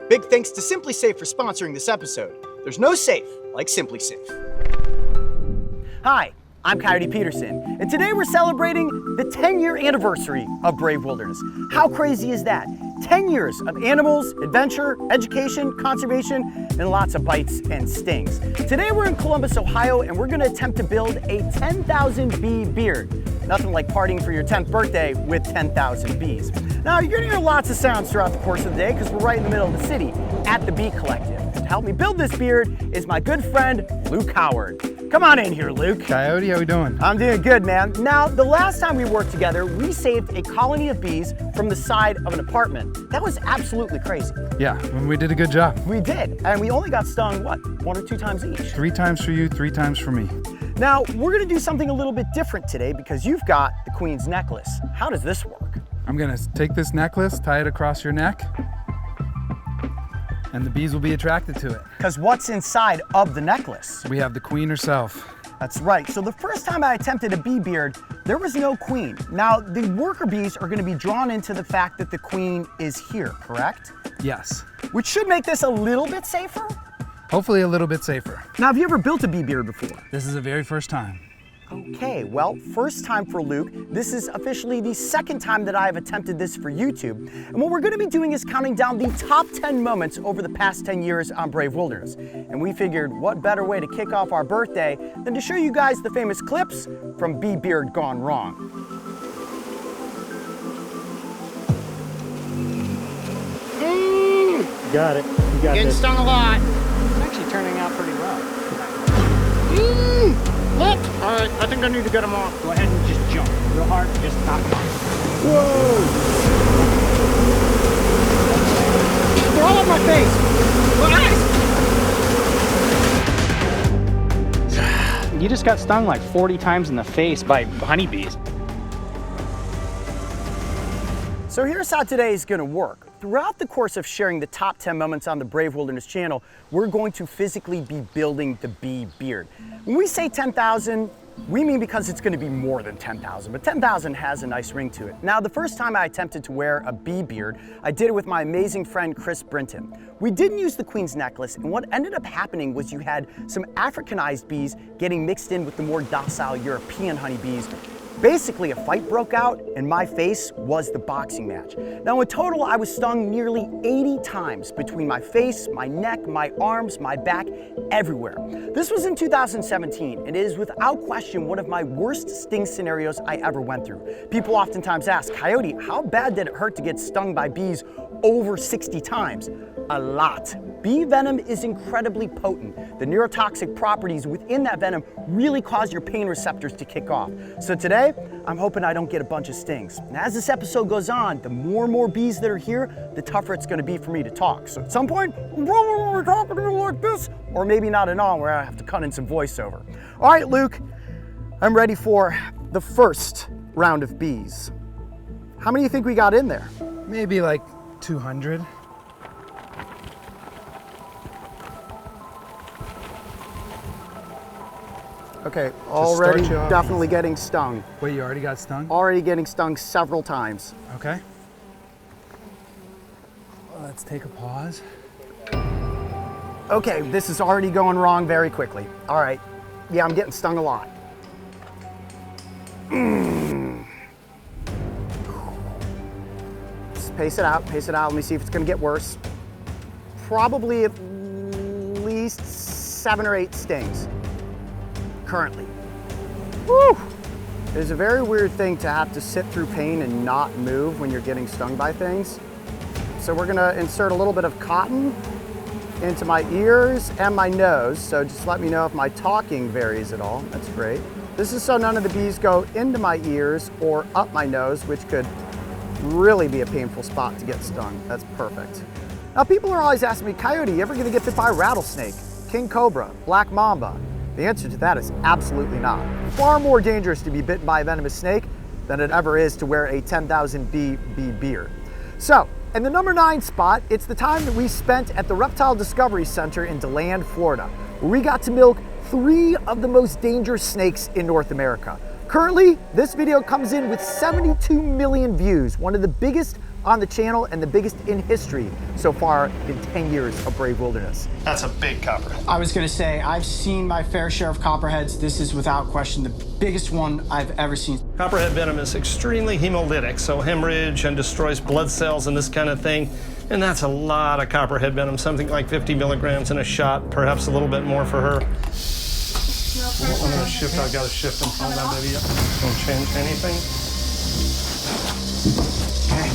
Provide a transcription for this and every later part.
Big thanks to Simply Safe for sponsoring this episode. There's no safe like Simply Safe. Hi, I'm Coyote Peterson, and today we're celebrating the 10-year anniversary of Brave Wilderness. How crazy is that? 10 years of animals, adventure, education, conservation, and lots of bites and stings. Today we're in Columbus, Ohio, and we're gonna attempt to build a 10,000 bee beard. Nothing like partying for your 10th birthday with 10,000 bees. Now, you're gonna hear lots of sounds throughout the course of the day because we're right in the middle of the city at the Bee Collective. To help me build this beard is my good friend, Luke Howard. Come on in here, Luke. Coyote, how we doing? I'm doing good, man. Now, the last time we worked together, we saved a colony of bees from the side of an apartment. That was absolutely crazy. Yeah, we did a good job. We did, and we only got stung, what, 1 or 2 times each? 3 times for you, 3 times for me. Now, we're gonna do something a little bit different today because you've got the Queen's necklace. How does this work? I'm gonna take this necklace, tie it across your neck, and the bees will be attracted to it. Because what's inside of the necklace? We have the queen herself. That's right. So the first time I attempted a bee beard, there was no queen. Now, the worker bees are going to be drawn into the fact that the queen is here, correct? Yes. Which should make this a little bit safer? Hopefully a little bit safer. Now, have you ever built a bee beard before? This is the very first time. Okay, well, first time for Luke. This is officially the second time that I've attempted this for YouTube. And what we're gonna be doing is counting down the top 10 moments over the past 10 years on Brave Wilderness. And we figured what better way to kick off our birthday than to show you guys the famous clips from Bee Beard Gone Wrong. You got it. You got Getting this. stung a lot. It's actually turning out pretty well. Look! Alright, I think I need to get them off. Go ahead and just jump real hard and just knock them off. Whoa! They're all on my face! You just got stung like 40 times in the face by honeybees. So here's how today is gonna work. Throughout the course of sharing the top 10 moments on the Brave Wilderness channel, we're going to physically be building the bee beard. When we say 10,000, we mean because it's gonna be more than 10,000, but 10,000 has a nice ring to it. Now, the first time I attempted to wear a bee beard, I did it with my amazing friend, Chris Brinton. We didn't use the Queen's necklace, and what ended up happening was you had some Africanized bees getting mixed in with the more docile European honeybees. Basically, a fight broke out, and my face was the boxing match. Now, in total, I was stung nearly 80 times between my face, my neck, my arms, my back, everywhere. This was in 2017, and it is without question one of my worst sting scenarios I ever went through. People oftentimes ask, Coyote, how bad did it hurt to get stung by bees over 60 times? A lot. Bee venom is incredibly potent. The neurotoxic properties within that venom really cause your pain receptors to kick off. So today, I'm hoping I don't get a bunch of stings. And as this episode goes on, the more and more bees that are here, the tougher it's gonna be for me to talk. So at some point, I'm probably gonna be talking to you like this, or maybe not at all, where I have to cut in some voiceover. All right, Luke, I'm ready for the first round of bees. How many do you think we got in there? Maybe like 200. Okay, already start you off. definitely getting stung. Wait, you already got stung? Already getting stung several times. Okay. Well, let's take a pause. Okay, this is already going wrong very quickly. All right, yeah, I'm getting stung a lot. Just pace it out, Let me see if it's gonna get worse. Probably at least 7 or 8 stings currently. Woo! It is a very weird thing to have to sit through pain and not move when you're getting stung by things. So we're gonna insert a little bit of cotton into my ears and my nose. So just let me know if my talking varies at all. That's great. This is so none of the bees go into my ears or up my nose, which could really be a painful spot to get stung. That's perfect. Now people are always asking me, Coyote, you ever gonna get bit by a rattlesnake, king cobra, black mamba? The answer to that is absolutely not. Far more dangerous to be bitten by a venomous snake than it ever is to wear a 10,000 bee beard. So, in the number 9 spot, it's the time that we spent at the Reptile Discovery Center in DeLand, Florida, where we got to milk 3 of the most dangerous snakes in North America. Currently, this video comes in with 72 million views, one of the biggest on the channel and the biggest in history so far in 10 years of Brave Wilderness. That's a big copperhead. I was gonna say, I've seen my fair share of copperheads. This is without question the biggest one I've ever seen. Copperhead venom is extremely hemolytic, so hemorrhage and destroys blood cells and this kind of thing. And that's a lot of copperhead venom, something like 50 milligrams in a shot, perhaps a little bit more for her. I'm gonna shift, I've got to shift and hold that baby up. Don't change anything. Okay.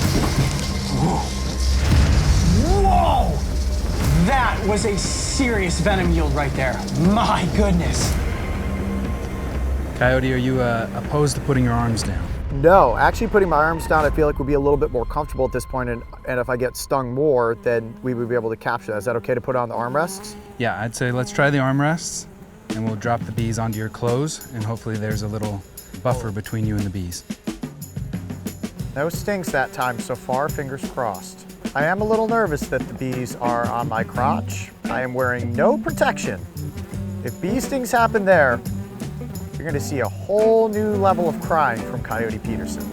Whoa! That was a serious venom yield right there. My goodness. Coyote, are you opposed to putting your arms down? No, actually putting my arms down I feel like would be a little bit more comfortable at this point, and if I get stung more, then we would be able to capture that. Is that okay to put on the armrests? Yeah, I'd say let's try the armrests, and we'll drop the bees onto your clothes, and hopefully there's a little buffer between you and the bees. No stings that time so far, fingers crossed. I am a little nervous that the bees are on my crotch. I am wearing no protection. If bee stings happen there, you're gonna see a whole new level of crying from Coyote Peterson.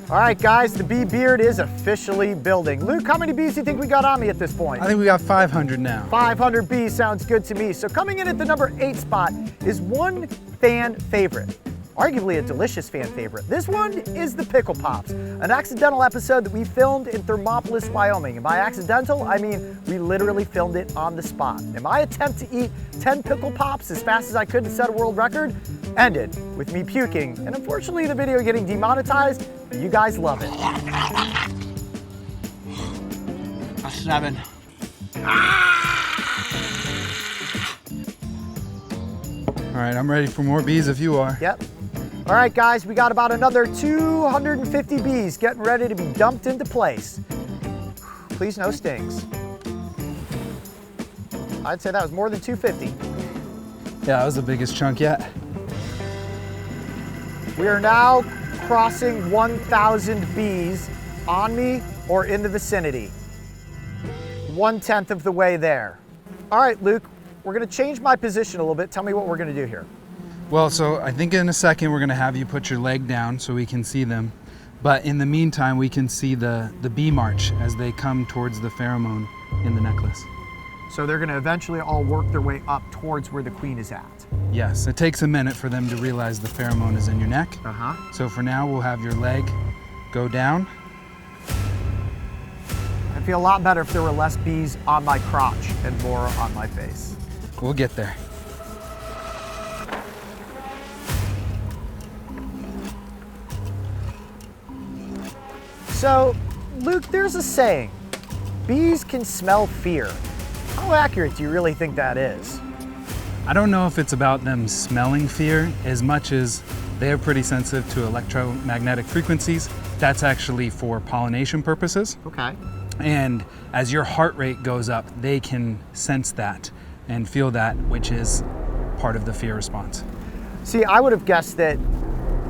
All right, guys, the bee beard is officially building. Luke, how many bees do you think we got on me at this point? I think we got 500 now. 500 bees sounds good to me. So coming in at the number 8 spot is one fan favorite, arguably a delicious fan favorite. This one is the Pickle Pops, an accidental episode that we filmed in Thermopolis, Wyoming. And by accidental, I mean we literally filmed it on the spot. And my attempt to eat 10 Pickle Pops as fast as I could to set a world record ended with me puking. And unfortunately, the video getting demonetized, but you guys love it. A 7. All right, I'm ready for more bees if you are. Yep. All right, guys, we got about another 250 bees getting ready to be dumped into place. Please no stings. I'd say that was more than 250. Yeah, that was the biggest chunk yet. We are now crossing 1,000 bees on me or in the vicinity. 1/10 of the way there. All right, Luke, we're gonna change my position a little bit. Tell me what we're gonna do here. Well, so I think in a second we're gonna have you put your leg down so we can see them. But in the meantime, we can see the bee march as they come towards the pheromone in the necklace. So they're gonna eventually all work their way up towards where the queen is at. Yes, it takes a minute for them to realize the pheromone is in your neck. Uh-huh. So for now, we'll have your leg go down. I'd feel a lot better if there were less bees on my crotch and more on my face. We'll get there. So, Luke, there's a saying, bees can smell fear. How accurate do you really think that is? I don't know if it's about them smelling fear as much as they're pretty sensitive to electromagnetic frequencies. That's actually for pollination purposes. Okay. And as your heart rate goes up, they can sense that and feel that, which is part of the fear response. See, I would have guessed that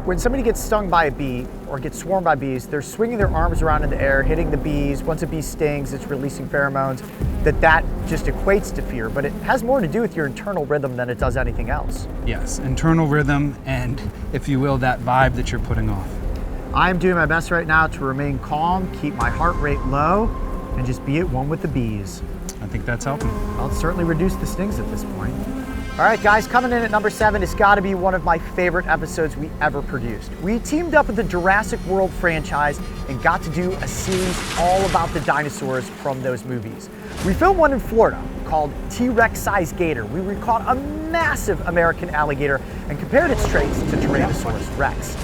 when somebody gets stung by a bee or gets swarmed by bees, they're swinging their arms around in the air, hitting the bees. Once a bee stings, it's releasing pheromones, that just equates to fear, but it has more to do with your internal rhythm than it does anything else. Yes, internal rhythm and, if you will, that vibe that you're putting off. I'm doing my best right now to remain calm, keep my heart rate low, and just be at one with the bees. I think that's helping. I'll certainly reduce the stings at this point. All right, guys, coming in at number 7, it's got to be one of my favorite episodes we ever produced. We teamed up with the Jurassic World franchise and got to do a series all about the dinosaurs from those movies. We filmed one in Florida called T-Rex Size Gator. We caught a massive American alligator and compared its traits to Tyrannosaurus Rex.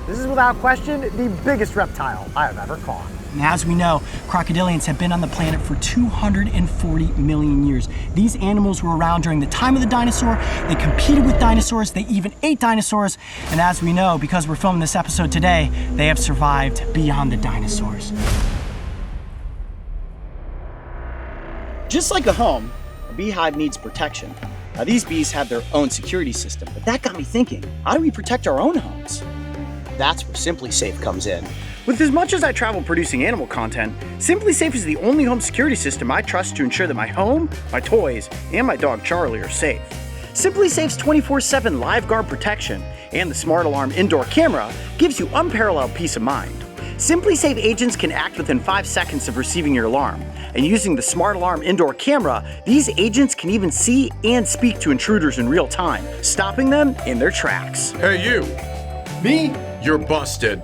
This is without question the biggest reptile I have ever caught. And as we know, crocodilians have been on the planet for 240 million years. These animals were around during the time of the dinosaur. They competed with dinosaurs. They even ate dinosaurs. And as we know, because we're filming this episode today, they have survived beyond the dinosaurs. Just like a home, a beehive needs protection. Now these bees have their own security system, but that got me thinking, how do we protect our own homes? That's where Simply Safe comes in. With as much as I travel producing animal content, Simply Safe is the only home security system I trust to ensure that my home, my toys, and my dog Charlie are safe. Simply Safe's 24/7 live guard protection and the Smart Alarm indoor camera gives you unparalleled peace of mind. Simply Safe agents can act within 5 seconds of receiving your alarm. And using the Smart Alarm indoor camera, these agents can even see and speak to intruders in real time, stopping them in their tracks. Hey you! Me? You're busted.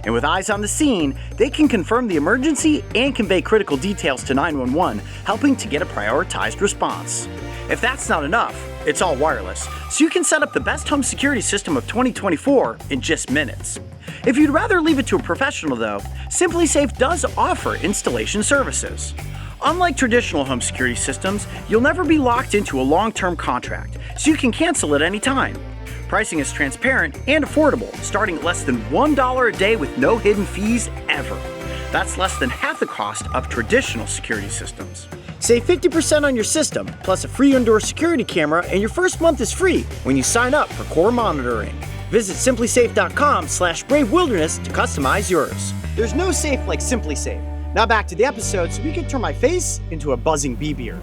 And with eyes on the scene, they can confirm the emergency and convey critical details to 911, helping to get a prioritized response. If that's not enough, it's all wireless, so you can set up the best home security system of 2024 in just minutes. If you'd rather leave it to a professional though, Simply Safe does offer installation services. Unlike traditional home security systems, you'll never be locked into a long-term contract, so you can cancel at any time. Pricing is transparent and affordable, starting at less than $1 a day with no hidden fees ever. That's less than half the cost of traditional security systems. Save 50% on your system, plus a free indoor security camera, and your first month is free when you sign up for core monitoring. Visit simplysafe.com/bravewilderness to customize yours. There's no safe like Simply Safe. Now back to the episode so we can turn my face into a buzzing bee beard.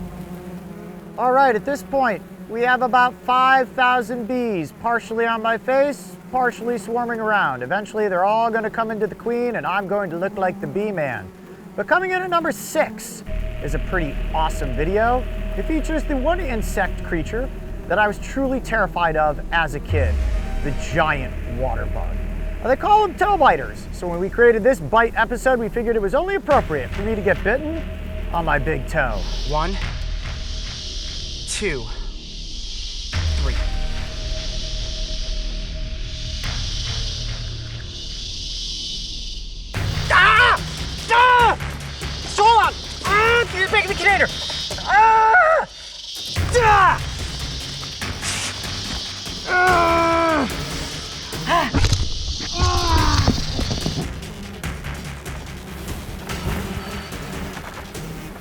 All right, at this point, we have about 5,000 bees, partially on my face, partially swarming around. Eventually, they're all going to come into the queen, and I'm going to look like the bee man. But coming in at number 6 is a pretty awesome video. It features the one insect creature that I was truly terrified of as a kid, the giant water bug. Now, they call them toe biters, so when we created this bite episode, we figured it was only appropriate for me to get bitten on my big toe. 1, 2, 3. Ah! Ah! So long! Ah! You're making the container! Ah! Ah! Ah! Ah!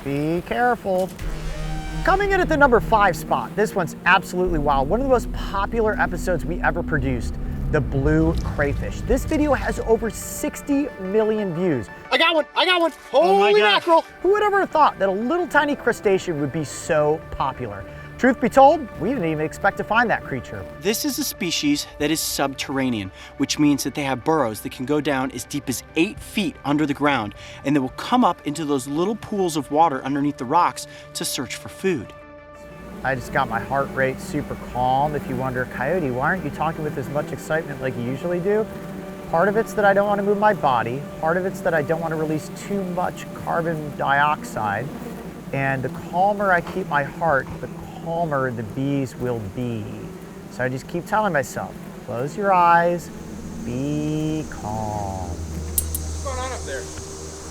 Be careful. Coming in at the number 5 spot, this one's absolutely wild. One of the most popular episodes we ever produced, the blue crayfish. This video has over 60 million views. I got one! Holy mackerel! Who would ever have thought that a little tiny crustacean would be so popular? Truth be told, we didn't even expect to find that creature. This is a species that is subterranean, which means that they have burrows that can go down as deep as 8 feet under the ground, and they will come up into those little pools of water underneath the rocks to search for food. I just got my heart rate super calm. If you wonder, Coyote, why aren't you talking with as much excitement like you usually do? Part of it's that I don't want to move my body. Part of it's that I don't want to release too much carbon dioxide. And the calmer I keep my heart, the calmer the bees will be. So I just keep telling myself, close your eyes, be calm. What's going on up there?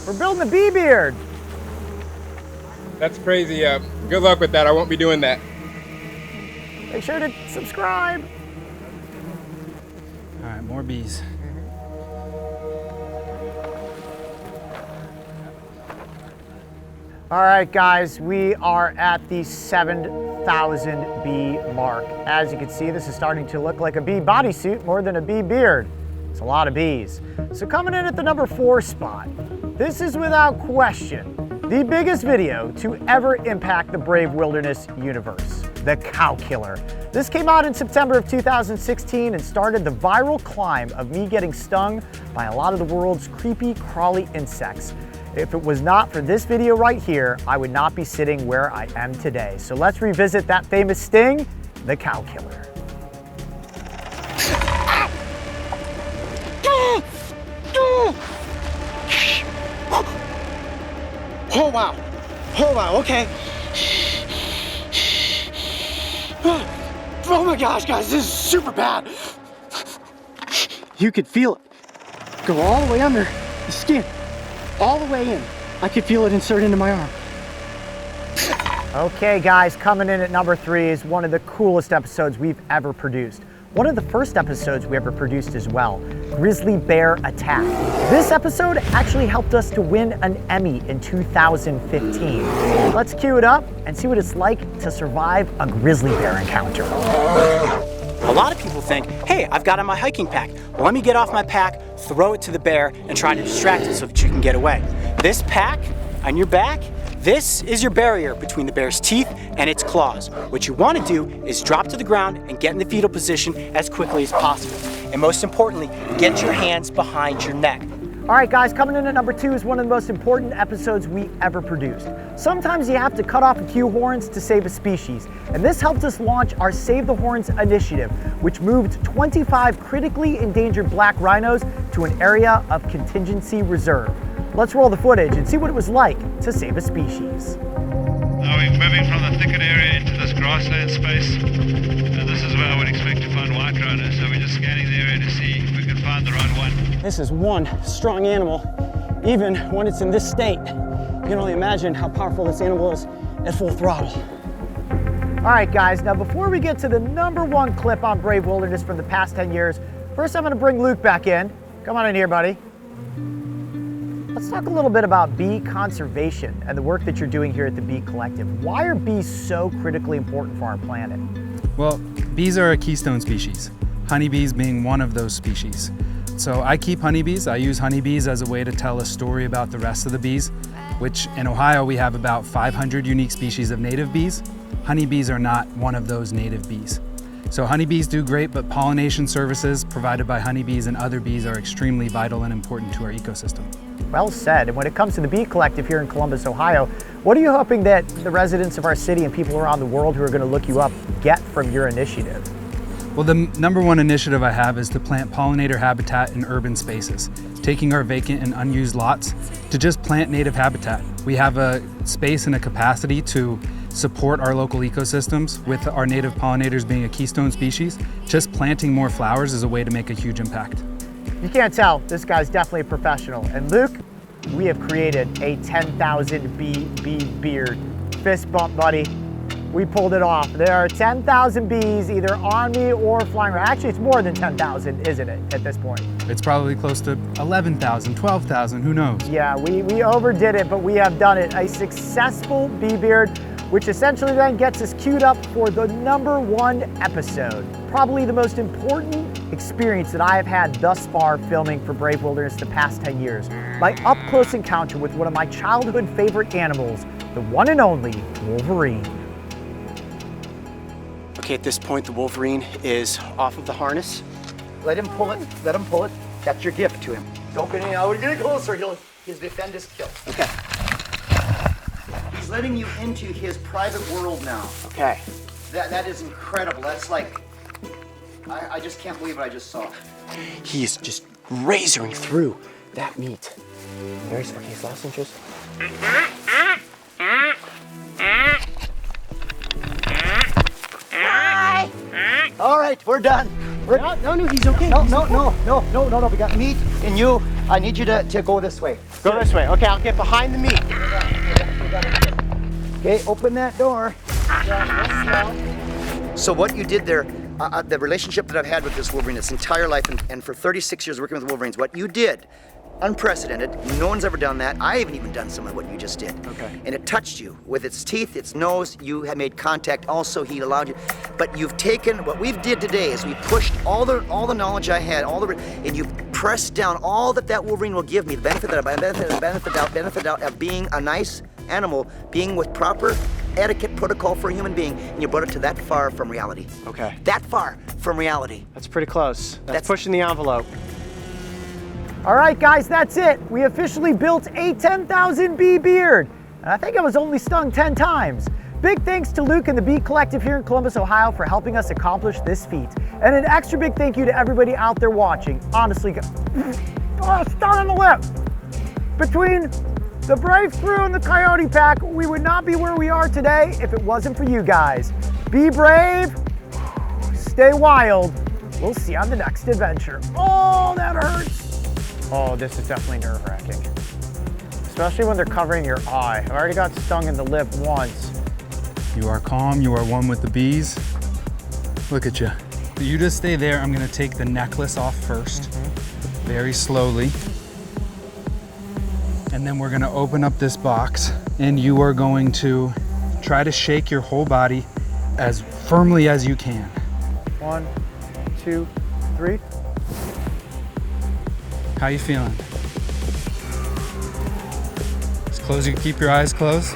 We're building a bee beard. That's crazy. Good luck with that. I won't be doing that. Make sure to subscribe. All right, more bees. All right, guys, we are at the 7,000 bee mark. As you can see, this is starting to look like a bee bodysuit more than a bee beard. It's a lot of bees. So coming in at the number 4 spot, this is without question the biggest video to ever impact the Brave Wilderness universe, the cow killer. This came out in September of 2016 and started the viral climb of me getting stung by a lot of the world's creepy, crawly insects. If it was not for this video right here, I would not be sitting where I am today. So let's revisit that famous sting, the cow killer. Oh wow, okay. Oh my gosh, guys, this is super bad. You could feel it go all the way under the skin, all the way in. I could feel it insert into my arm. Okay guys, coming in at number 3 is one of the coolest episodes we've ever produced. One of the first episodes we ever produced as well, Grizzly Bear Attack. This episode actually helped us to win an Emmy in 2015. Let's cue it up and see what it's like to survive a grizzly bear encounter. A lot of people think, hey, I've got on my hiking pack. Well, let me get off my pack, throw it to the bear, and try to distract it so that you can get away. This pack on your back, this is your barrier between the bear's teeth and its claws. What you want to do is drop to the ground and get in the fetal position as quickly as possible. And most importantly, get your hands behind your neck. All right, guys, coming in at number 2 is one of the most important episodes we ever produced. Sometimes you have to cut off a few horns to save a species, and this helped us launch our Save the Horns initiative, which moved 25 critically endangered black rhinos to an area of contingency reserve. Let's roll the footage and see what it was like to save a species. We're moving from the thicket area into this grassland space. This is where I would expect to find white rhinos, so we're just scanning the area to see if we can find the right one. This is one strong animal, even when it's in this state. You can only imagine how powerful this animal is at full throttle. All right, guys, now before we get to the #1 clip on Brave Wilderness from the past 10 years, first I'm gonna bring Luke back in. Come on in here, buddy. Let's talk a little bit about bee conservation and the work that you're doing here at the Bee Collective. Why are bees so critically important for our planet? Well, bees are a keystone species, honeybees being one of those species. So I keep honeybees. I use honeybees as a way to tell a story about the rest of the bees, which in Ohio we have about 500 unique species of native bees. Honeybees are not one of those native bees. So honeybees do great, but pollination services provided by honeybees and other bees are extremely vital and important to our ecosystem. Well said. And when it comes to the Bee Collective here in Columbus, Ohio, what are you hoping that the residents of our city and people around the world who are going to look you up get from your initiative? Well, the #1 initiative I have is to plant pollinator habitat in urban spaces, taking our vacant and unused lots to just plant native habitat. We have a space and a capacity to support our local ecosystems with our native pollinators being a keystone species. Just planting more flowers is a way to make a huge impact. You can't tell, this guy's definitely a professional. And Luke, we have created a 10,000 bee beard. Fist bump, buddy. We pulled it off. There are 10,000 bees either on me or flying around. Actually, it's more than 10,000, isn't it, at this point? It's probably close to 11,000, 12,000, who knows? Yeah, we overdid it, but we have done it. A successful bee beard, which essentially then gets us queued up for the #1 episode. Probably the most important experience that I have had thus far filming for Brave Wilderness the past 10 years. My up-close encounter with one of my childhood favorite animals, the one and only Wolverine. Okay, at this point, the Wolverine is off of the harness. Let him pull it, let him pull it. That's your gift to him. Don't get any, I would get closer, he'll defend his kill. Okay. He's letting you into his private world now. Okay. That is incredible. That's like, I just can't believe what I just saw. He's just razoring through that meat. There's, okay, his last interest. All right, we're done. No, he's okay. No, we got meat and you. I need you to go this way. Go this way. Okay, I'll get behind the meat. Okay, open that door. So what you did there, the relationship that I've had with this Wolverine its entire life, and for 36 years working with Wolverines, what you did, unprecedented. No one's ever done that. I haven't even done some of what you just did. Okay. And it touched you with its teeth, its nose. You had made contact. Also, he allowed you. But you've taken what we've did today is we pushed all the knowledge I had, and you pressed down all that Wolverine will give me, the benefit of being a nice animal, being with proper etiquette protocol for a human being, and you brought it to that far from reality. Okay. That far from reality. That's pretty close. That's pushing the envelope. All right, guys, that's it. We officially built a 10,000 bee beard. And I think I was only stung 10 times. Big thanks to Luke and the Bee Collective here in Columbus, Ohio for helping us accomplish this feat. And an extra big thank you to everybody out there watching. Honestly, stung on the lip. Between the Brave crew and the Coyote pack, we would not be where we are today if it wasn't for you guys. Be brave, stay wild. We'll see you on the next adventure. Oh, that hurts. Oh, this is definitely nerve-wracking. Especially when they're covering your eye. I've already got stung in the lip once. You are calm, you are one with the bees. Look at you. You just stay there. I'm gonna take the necklace off first, very slowly. And then we're gonna open up this box and you are going to try to shake your whole body as firmly as you can. 1, 2, 3. How you feeling? Just close, you keep your eyes closed.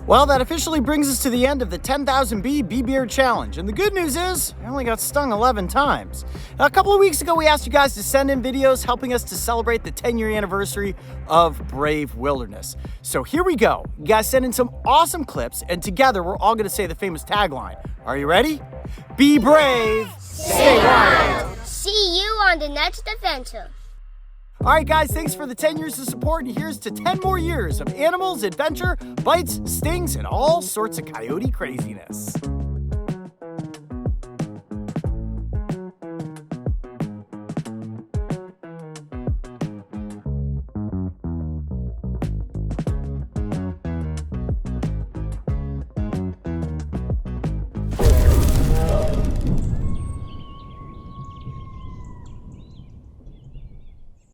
Well, that officially brings us to the end of the 10,000 Bee Beard Challenge. And the good news is, I only got stung 11 times. Now, a couple of weeks ago, we asked you guys to send in videos helping us to celebrate the 10-year anniversary of Brave Wilderness. So here we go. You guys sent in some awesome clips, and together we're all gonna say the famous tagline. Are you ready? Be brave, stay wild. See you on the next adventure. All right, guys, thanks for the 10 years of support, and here's to 10 more years of animals, adventure, bites, stings, and all sorts of coyote craziness.